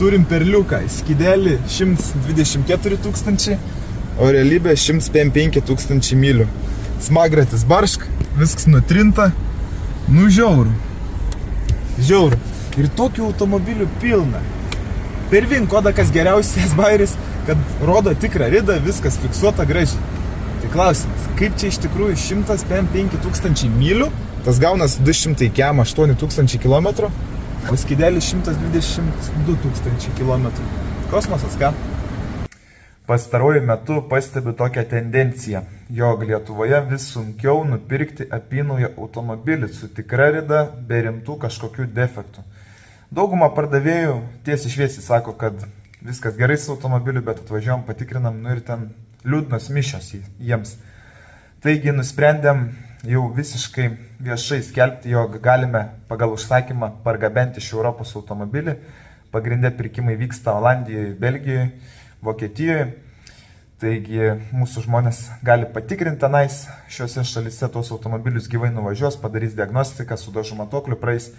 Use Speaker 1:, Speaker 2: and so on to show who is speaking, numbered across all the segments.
Speaker 1: turim perliuką, skidelį 124 tūkstančiai, o realybė 155 tūkstančiai mylių. Smagratis baršk, viskas nutrinta, nu žiauru. Žiauru. Ir tokių automobilių pilna. Per VIN kodą, kas geriausias bairis, kad rodo tikrą ridą, viskas fiksuota gražiai. Tai klausimas, kaip čia iš tikrųjų 155 tūkstančiai mylių, tas gaunas 208 tūkstančiai kilometrų, o skidelis 122 tūkstančiai kilometrų. Kosmosas, ką? Pastaruoju metu pastebiu tokią tendenciją, jog Lietuvoje vis sunkiau nupirkti apynaują automobilį su tikra rida be rimtų kažkokių defektų. Dauguma pardavėjų tiesiai šviesiai sako, kad viskas gerai su automobiliu, bet atvažiuojam, patikrinam, nu ir ten liūdnos mišios jiems. Taigi nusprendėm jau visiškai viešai skelbti, jog galime pagal užsakymą pargabenti iš Europos automobilį. Pagrindė pirkimai vyksta Olandijoje, Belgijoje, Vokietijoje. Taigi mūsų žmonės gali patikrinti tenais šiuose šalyse tos automobilius, gyvai nuvažiuos, padarys diagnostiką, su dažų matuokliu praeis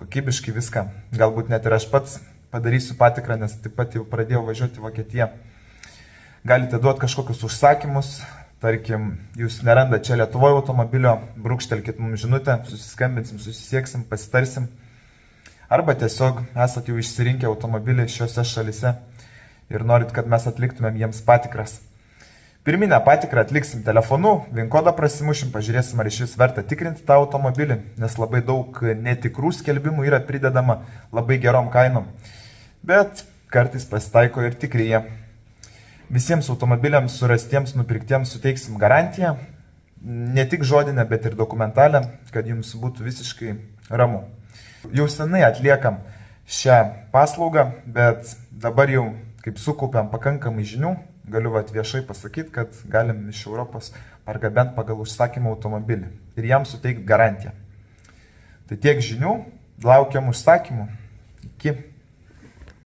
Speaker 1: kokybiškai viską. Galbūt net ir aš pats padarysiu patikrą, nes taip pat jau pradėjau važiuoti į Vokietiją. Galite duoti kažkokius užsakymus, tarkim, jūs neranda čia Lietuvoje automobilio, brūkštelkit mums žinutę, susiskambinsim, susisieksim, pasitarsim. Arba tiesiog esat jau išsirinkę automobilį šiuose šalyse ir norit, kad mes atliktumėm jiems patikras. Pirminę patikrą atliksim telefonu, VIN kodą prasimušim, pažiūrėsim, ar iš vis verta tikrinti tą automobilį, nes labai daug netikrų skelbimų yra pridedama labai gerom kainom. Bet kartais pasitaiko ir tikryje. Visiems automobiliams surastiems, nupirktiems suteiksim garantiją, ne tik žodinę, bet ir dokumentalę, kad jums būtų visiškai ramu. Jau senai atliekam šią paslaugą, bet dabar jau, kaip sukaupėm pakankamai žinių, galiu viešai pasakyti, kad galim iš Europos pargabenti pagal užsakymą automobilį ir jam suteikti garantiją. Tai tiek žinių, laukiam užsakymų. Iki.